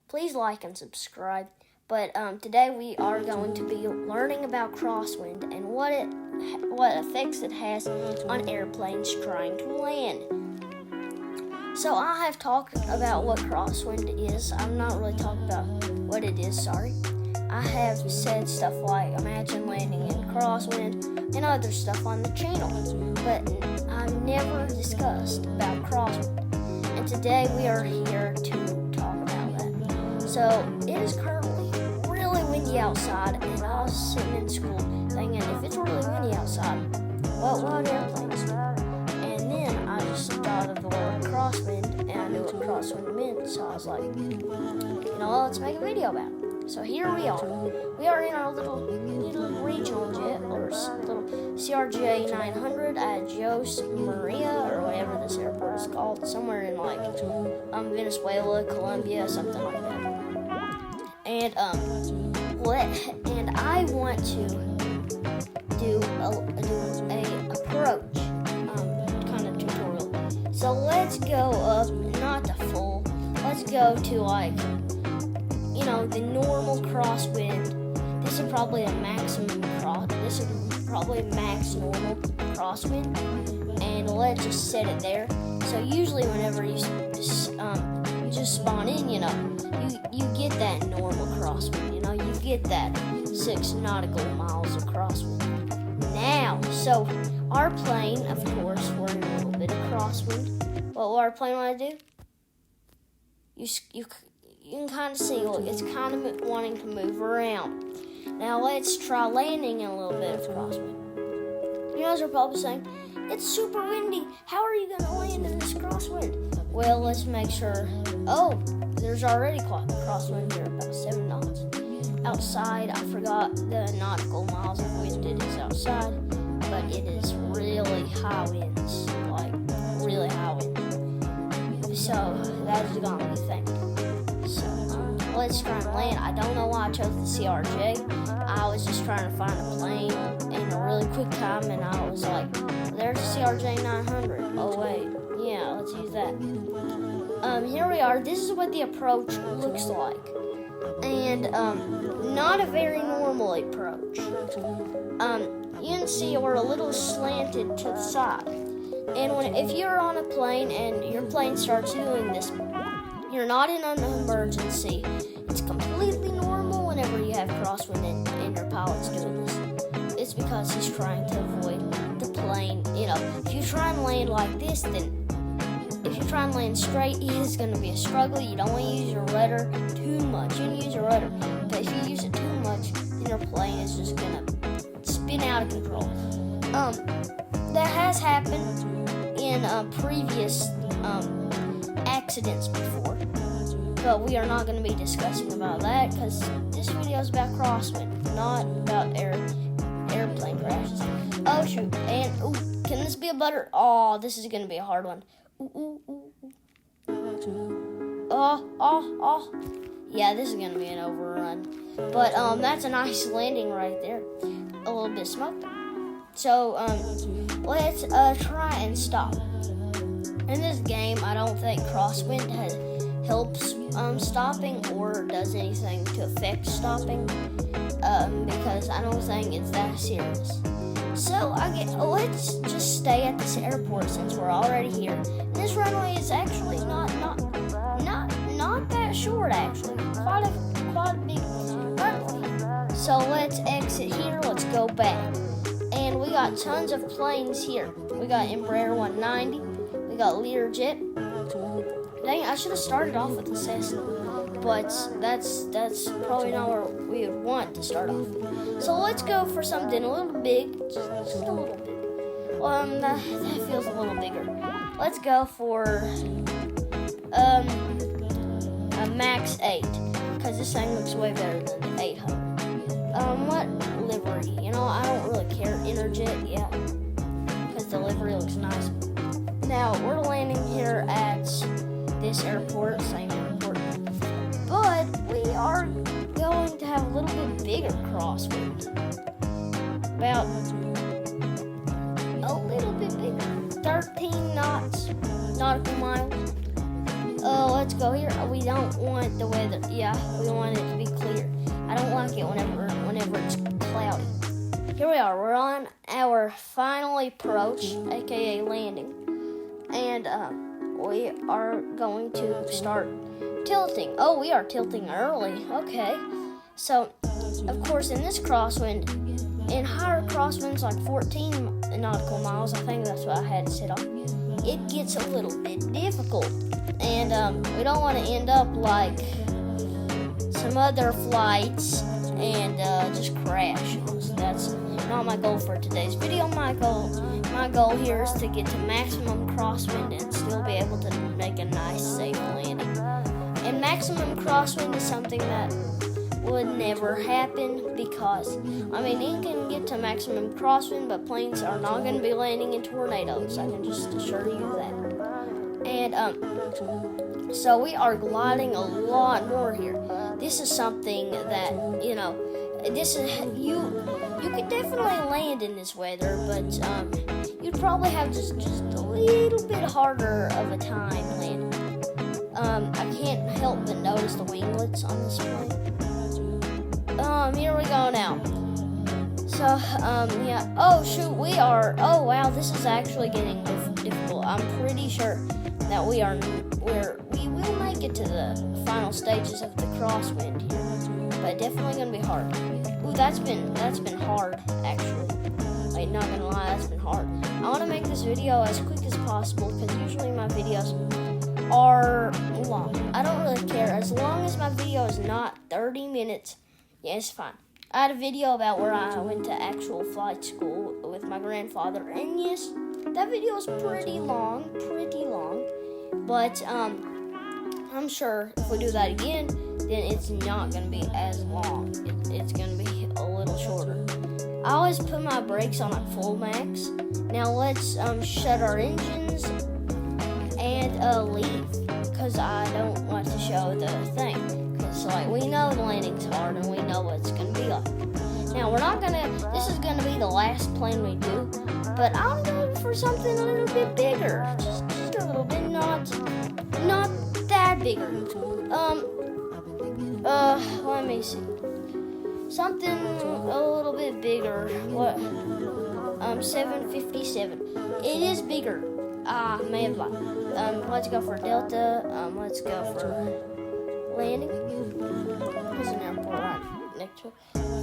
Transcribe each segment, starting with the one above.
please like and subscribe. But today we are going to be learning about crosswind and what effects it has on airplanes trying to land. So I have talked about what crosswind is. I'm not really talking about what it is, sorry. I have said stuff like imagine landing in crosswind and other stuff on the channel, but I've never discussed about crosswind. And today we are here to talk about that. So it is currently really windy outside, and I was sitting in school thinking, if it's really windy outside, what would airplanes do? And then I just thought of the word crosswind, and I knew what crosswind meant, so I was like, let's make a video about it. So here we are. We are in our little regional jet, or little CRJ 900 at Jose Maria, or whatever this airport is called, somewhere in Venezuela, Colombia, something like that. And I want to do a approach kind of tutorial. So let's go up, not the full. Let's go to the normal crosswind. This is probably a maximum This is probably max normal crosswind, and let's just set it there. So usually, whenever you just spawn in, you get that normal crosswind. You get that 6 nautical miles of crosswind. Now, so our plane, of course, we're in a little bit of crosswind. What will our plane want to do? You can kind of see, it's kind of wanting to move around. Now let's try landing in a little bit of crosswind. You guys are probably saying, it's super windy. How are you going to land in this crosswind? Well, let's make sure. Oh, there's already crosswind here, about 7 knots. Outside, I forgot the nautical miles of wind it is outside, but it is really high winds, like really high winds. So that is going to be the thing. So let's try and land. I don't know why I chose the CRJ. I was just trying to find a plane in a really quick time, and I was like, there's a CRJ 900. Oh wait, yeah, let's use that. Here we are. This is what the approach looks like, and not a very normal approach. You can see we're a little slanted to the side, and if you're on a plane and your plane starts doing this, you're not in an emergency. It's completely normal whenever you have crosswind and your pilot's doing this. It's because he's trying to avoid the plane. If you try and land like this, then if you try and land straight, it is going to be a struggle. You don't want to use your rudder too much. You can use your rudder, but if you use it too much, then your plane is just going to spin out of control. That has happened in previous accidents before, but we are not going to be discussing about that because this video is about crosswind, not about airplane crashes. Oh shoot! And can this be a butter? Oh, this is going to be a hard one. Yeah, this is going to be an overrun. But that's a nice landing right there. A little bit of smoke there. So let's try and stop. In this game, I don't think crosswind helps stopping or does anything to affect stopping because I don't think it's that serious. So let's just stay at this airport since we're already here. And this runway is actually not that short, actually. Quite a big runway. So let's exit here. Let's go back. And we got tons of planes here. We got Embraer 190. We got Learjet. Dang, I should have started off with the Cessna, but that's probably not where we would want to start off. So let's go for something a little big, just a little bit. That feels a little bigger. Let's go for a Max 8, because this thing looks way better than the 800. What livery? I don't really care. Interjet, yeah, because the livery looks nice. Now, we're landing here at this airport, same airport, but we are going to have a little bit bigger crosswind. About a little bit bigger. 13 knots, nautical miles. let's go here. We don't want the weather. Yeah, we want it to be clear. I don't like it whenever it's cloudy. Here we are. We're on our final approach, aka landing, and we are going to start tilting. Oh, we are tilting early. Okay. So, of course, in this crosswind, in higher crosswinds like 14 nautical miles, I think that's what I had to set on, it gets a little bit difficult. And we don't want to end up like some other flights and just crash. So that's not my goal for today's video. My goal here is to get to maximum crosswind and still be able to make a nice, safe landing. And maximum crosswind is something that would never happen because, I mean, you can get to maximum crosswind, but planes are not going to be landing in tornadoes. I can just assure you that. And so we are gliding a lot more here. This is something that, this is you could definitely land in this weather, but you'd probably have just a little bit harder of a time landing. I can't help but notice the winglets on this plane. Here we go now. So, yeah. Oh, shoot, oh, wow, this is actually getting difficult. I'm pretty sure that we will make it to the final stages of the crosswind here. But definitely going to be hard. Ooh, that's been hard, actually. Wait, not going to lie, that's been hard. I want to make this video as quick as possible because usually my videos are long. I don't really care. As long as my video is not 30 minutes, yeah, it's fine. I had a video about where I went to actual flight school with my grandfather, and yes, that video is pretty long, but I'm sure if we do that again, then it's not going to be as long. It's going to be a little shorter. I always put my brakes on at full max. Now let's shut our engines and leave, because I don't want to show the thing. So, we know the landing's hard, and we know what it's going to be like. Now, this is going to be the last plane we do, but I'll go for something a little bit bigger. Just a little bit, not that bigger. Let me see. Something a little bit bigger. What? 757. It is bigger. May have lied. Let's go for Delta. Let's go for landing. There's an airport right next to it.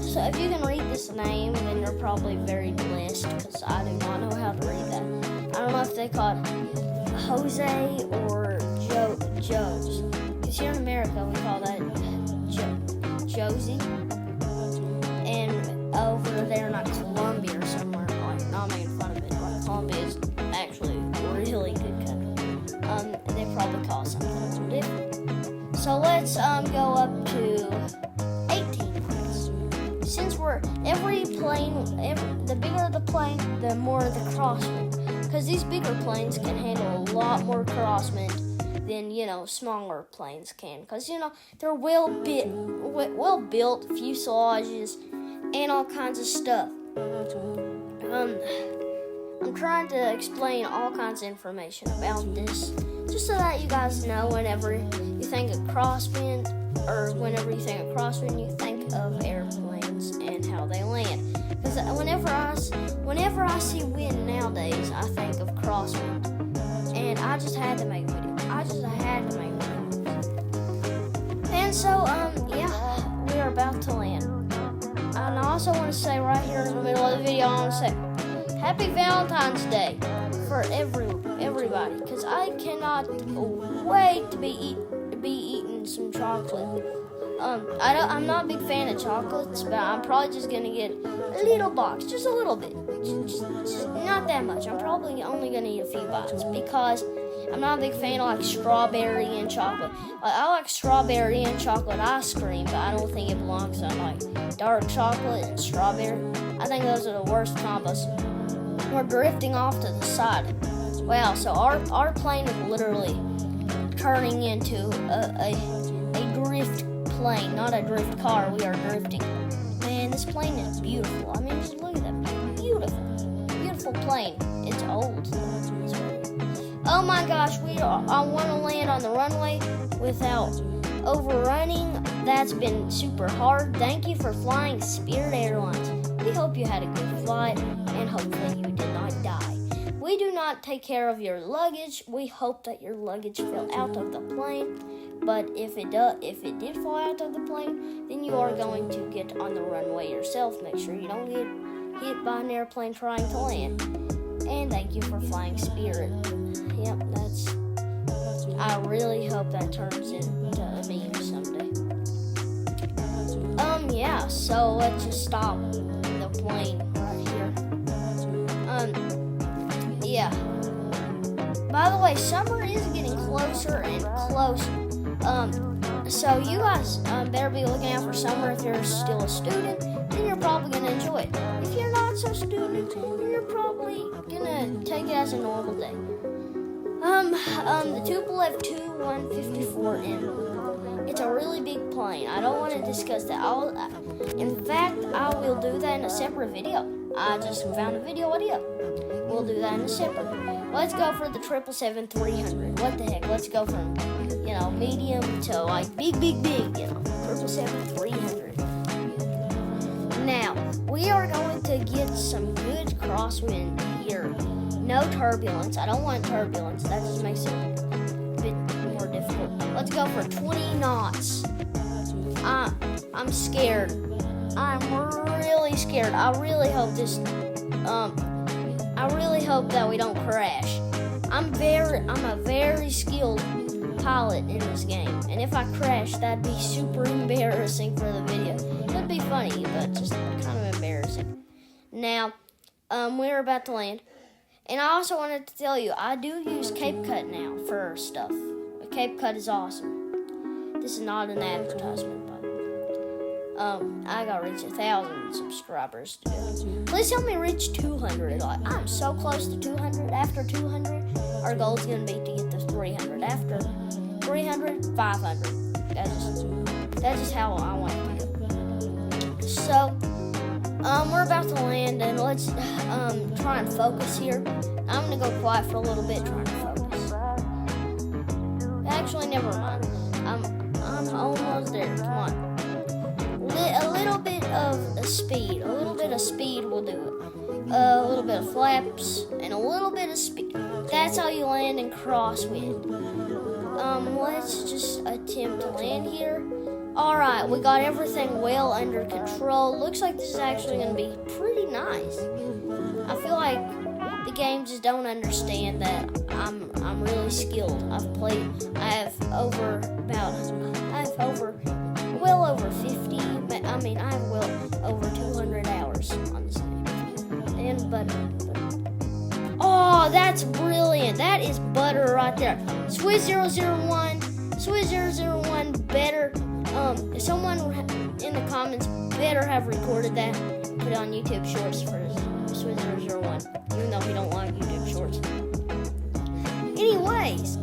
So if you can read this name, then you're probably very blessed, because I do not know how to read that. I don't know if they call it Jose or Joe's. Because here in America, we call that Josie. And over there, not Colombia or somewhere, like, not making fun of it, like Colombia is actually a really good country. They probably call it something a little different. So let's go up to 18 points. Since the bigger the plane, the more the crosswind. Because these bigger planes can handle a lot more crosswind than, smaller planes can. Because, they're well-built fuselages and all kinds of stuff. I'm trying to explain all kinds of information about this, just so that you guys know whenever you think of crosswind, or whenever you think of crosswind, you think of airplanes and how they land. Because whenever I see wind nowadays, I think of crosswind. And I just had to make a video. And so, yeah, we are about to land. And I also want to say right here in the middle of the video, I want to say Happy Valentine's Day for everybody, because I cannot wait to be eating some chocolate. I'm not a big fan of chocolates, but I'm probably just gonna get a little box, just a little bit, just not that much. I'm probably only gonna eat a few bites because I'm not a big fan of like strawberry and chocolate. I like strawberry and chocolate ice cream, but I don't think it belongs on like dark chocolate and strawberry. I think those are the worst combos. We're drifting off to the side. Wow, so our plane is literally turning into a drift plane, not a drift car. We are drifting. Man, this plane is beautiful. I mean, just look at that. Beautiful plane. It's old. Oh my gosh, I want to land on the runway without overrunning. That's been super hard. Thank you for flying Spirit Airlines. We hope you had a good flight and hopefully you did not die. We do not take care of your luggage. We hope that your luggage fell out of the plane. But if it did fall out of the plane, then you are going to get on the runway yourself. Make sure you don't get hit by an airplane trying to land. And thank you for flying Spirit. Yep, I really hope that turns into a meme someday. Yeah, so let's just stop the plane right here. Yeah. By the way, summer is getting closer and closer. So you guys better be looking out for summer. If you're still a student, then you're probably going to enjoy it. If you're not so student, then you're probably going to take it as a normal day. The Tupolev Tu-154M. It's a really big plane. I don't want to discuss that. In fact, I will do that in a separate video. I just found a video idea. We'll do that in a separate. Let's go for the 777-300. What the heck? Let's go from, medium to like big, 777-300. Now, we are going to get some good crosswind here. No turbulence. I don't want turbulence. That just makes it a bit more difficult. Let's go for 20 knots. I'm scared. I'm really scared. I really hope that we don't crash. I'm a very skilled pilot in this game, and if I crash, that'd be super embarrassing for the video. It'd be funny, but just kind of embarrassing. Now, we're about to land, and I also wanted to tell you, I do use CapCut now for stuff. CapCut is awesome. This is not an advertisement, but I gotta reach 1,000 subscribers to do it. Please help me reach 200. I'm so close to 200. After 200, our goal is gonna be to get to 300. After 300, 500. That's just how I want it to go. So, we're about to land, and let's try and focus here. I'm gonna go quiet for a little bit, trying to focus. Actually, never mind. I'm almost there. Come on. A little bit of speed. A little bit of speed will do it. A little bit of flaps and a little bit of speed. That's how you land in crosswind. Let's just attempt to land here. All right, we got everything well under control. Looks like this is actually going to be pretty nice. I feel like the game just don't understand that I'm really skilled. I have well over 50. I have well over 200 hours on this game. Oh, that's brilliant. That is butter right there. Swizz001 better. Someone in the comments better have recorded that, put it on YouTube Shorts for Swizz001, even though we don't like YouTube Shorts. Anyways,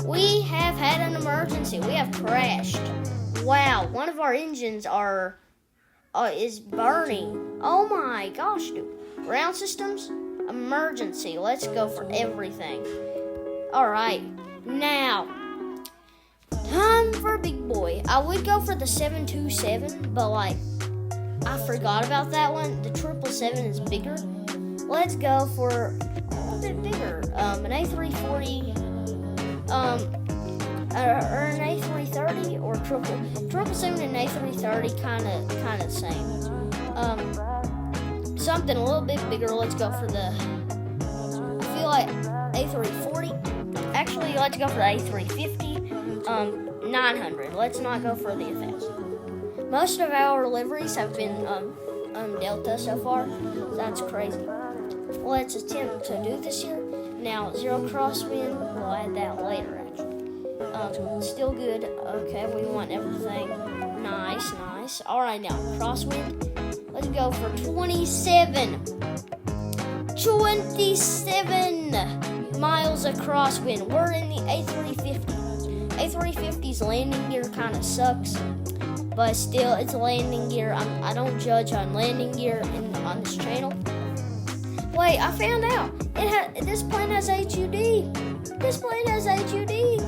we have had an emergency. We have crashed. Wow, one of our engines is burning. Oh my gosh, dude. Ground systems, emergency. Let's go for everything. All right, now time for a big boy. I would go for the 727, but I forgot about that one. The 777 is bigger. Let's go for a little bit bigger. An A340, or an A330, or 777 and A330 kind of same. Something a little bit bigger. Let's go for the. I feel like A340. Actually, let's go for the A350. 900. Let's not go for the 1,000. Most of our liveries have been Delta so far. That's crazy. Let's attempt to do this here. Now, 0 crosswind. We'll add that later, actually. Still good. Okay, we want everything. Nice. All right, now crosswind. Let's go for 27 miles of crosswind. We're in the A350. A350's landing gear kind of sucks, but still, it's landing gear. I don't judge on landing gear on this channel. Wait, I found out. This plane has HUD. This plane has HUD.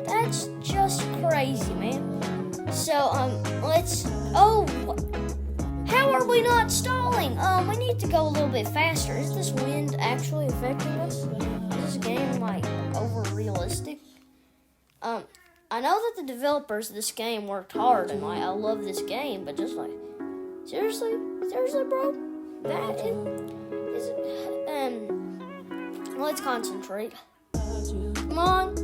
That's just crazy, man. So, how are we not stalling? We need to go a little bit faster. Is this wind actually affecting us? Is this game, like, over realistic? I know that the developers of this game worked hard, and, like, I love this game, but just, like, seriously, bro? That is, let's concentrate. Come on.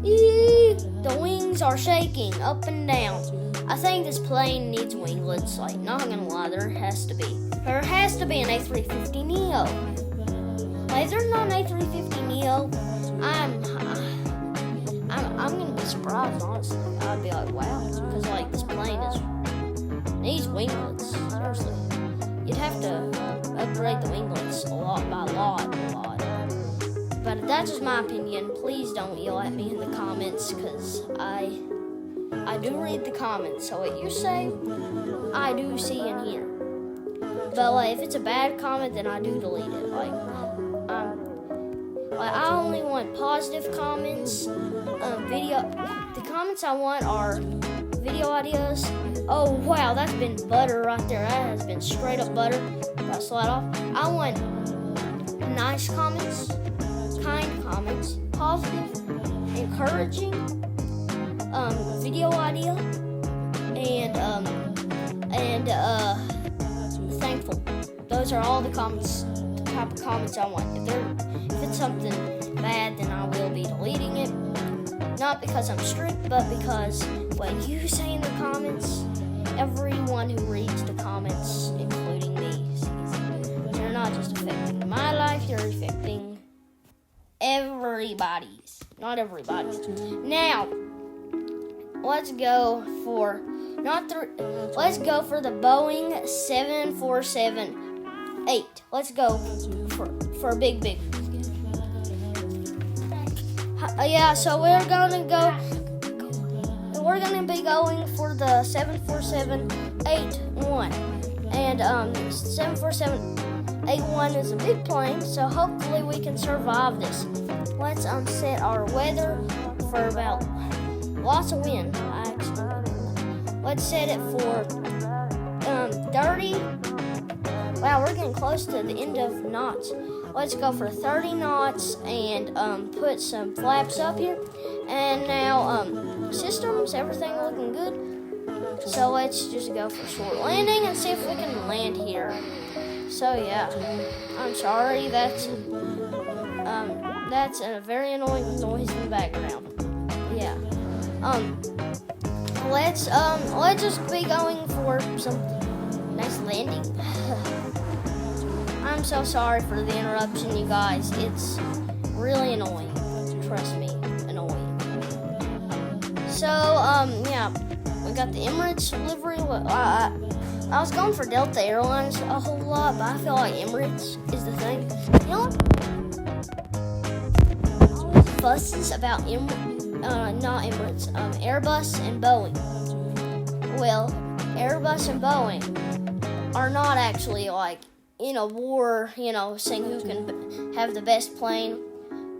The wings are shaking up and down. I think this plane needs winglets. Like, not gonna lie, there has to be an A350 Neo. Like, if there's not an A350 Neo, I'm gonna be surprised, honestly. I'd be like, wow, because like this plane needs winglets. Seriously, you'd have to upgrade the winglets a lot. But that's just my opinion. Please don't yell at me in the comments, because I do read the comments. So what you say, I do see and hear. But like, if it's a bad comment, then I do delete it. I only want positive comments. The comments I want are video ideas. Oh wow, that's been butter right there. That has been straight up butter. Gotta slide off. I want nice comments, kind comments, positive, encouraging, video idea, and thankful. Those are all the type of comments I want. If it's something bad, then I will be deleting it. Not because I'm strict, but because what you say in the comments, everyone who reads the comments, including me, sees. You're not just affecting my life, you're affecting everybody's. Not everybody's. Now, let's go for the Boeing 747-8. Let's go for a big. Yeah, so we're gonna be going for the 747-81, and 747-81 is a big plane, so hopefully we can survive this. Let's set our weather for about lots of wind. Let's set it for 30. Wow, we're getting close to the end of knots. Let's go for 30 knots and put some flaps up here. And now, systems, everything looking good. So let's just go for short landing and see if we can land here. So yeah, I'm sorry, that's a very annoying noise in the background. Yeah. Let's just be going for some nice landing. I'm so sorry for the interruption, you guys. It's really annoying. Trust me, annoying. So, yeah, we got the Emirates livery. I was going for Delta Airlines a whole lot, but I feel like Emirates is the thing. You know what? Always fusses about Airbus and Boeing. Well, Airbus and Boeing are not actually like in a war, saying who can have the best plane.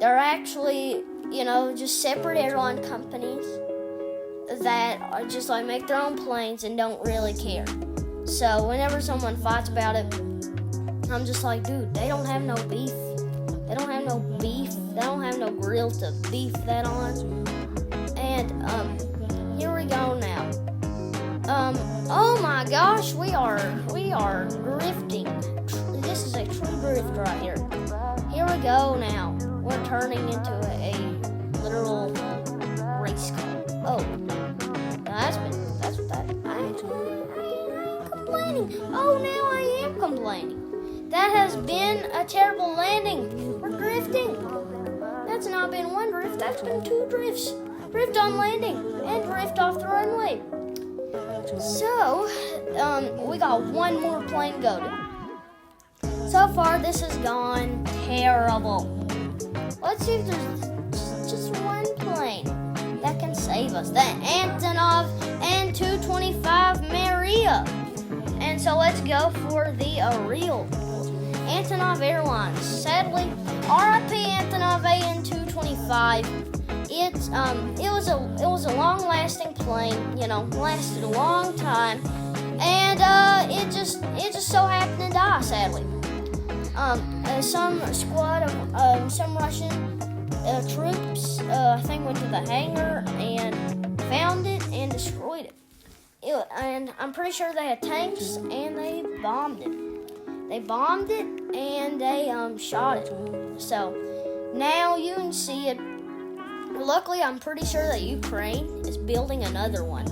They're actually, just separate airline companies that are just like make their own planes and don't really care. So whenever someone fights about it, I'm just like, dude, they don't have no beef. They don't have no beef. They don't have no grill to beef that on. And here we go now. Oh my gosh, we are drifting. This is a true drift right here. Here we go now. We're turning into a literal race car. Oh, that's what that. I ain't complaining. Oh, now I am complaining. That has been a terrible landing. We're drifting. That's not been one drift. That's been two drifts. Drift on landing and drift off the runway. So, we got one more plane go to. So far, this has gone terrible. Let's see if there's just one plane that can save us. The Antonov An-225 Maria. And so let's go for the Ariel. Antonov Airlines. Sadly, RIP Antonov AN-225. It was a long-lasting plane. Lasted a long time, and it just so happened to die. Sadly, some squad of some Russian troops, I think, went to the hangar and found it and destroyed it. And I'm pretty sure they had tanks, and they bombed it. They bombed it, and they shot it. So now you can see it. Luckily, I'm pretty sure that Ukraine is building another one.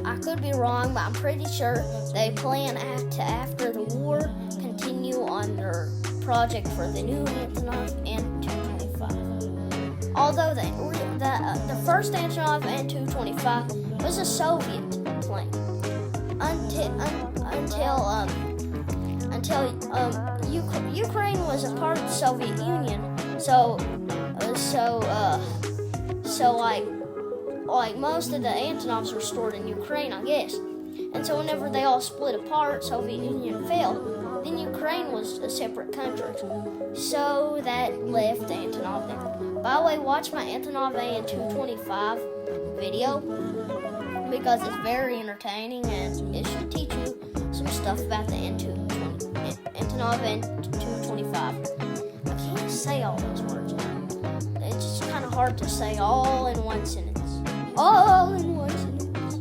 I could be wrong, but I'm pretty sure they plan to, after the war, continue on their project for the new Antonov AN-225. Although the first Antonov AN-225 was a Soviet plane until Ukraine was a part of the Soviet Union. So like most of the Antonovs were stored in Ukraine, I guess. And so whenever they all split apart, Soviet Union fell, then Ukraine was a separate country. So that left Antonov there. By the way, watch my Antonov AN-225 video because it's very entertaining and it should teach you some stuff about the Antonov AN-225. I can't say all those words. It's just kind of hard to say all in one sentence. All in one sentence.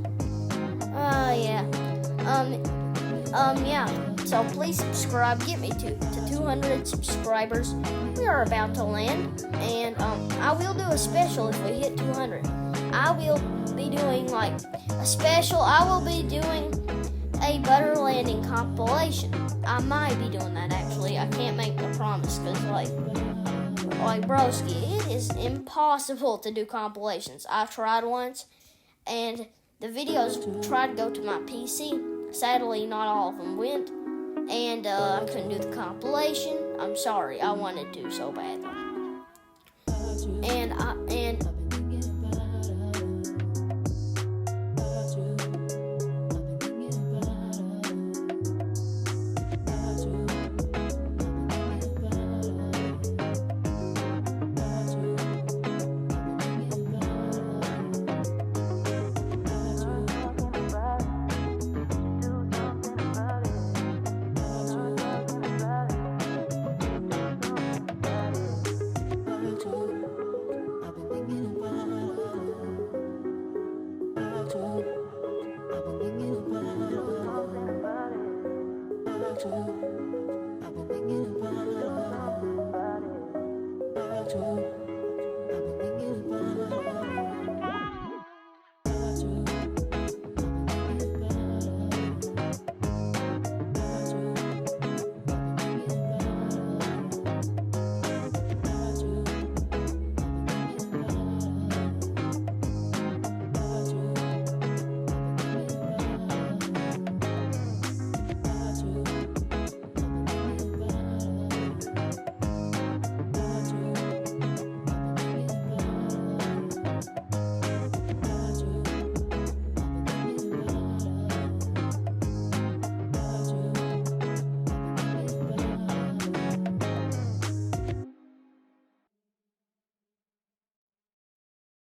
Yeah. So please subscribe. Get me to 200 subscribers. We are about to land, and I will do a special if we hit 200. I will be doing like a special. I will be doing a butter landing compilation. I might be doing that actually. I can't make a promise because like broski, it is impossible to do compilations. I tried once, and the videos tried to go to my PC. Sadly, not all of them went, and I couldn't do the compilation. I'm sorry, I wanted to so bad though. And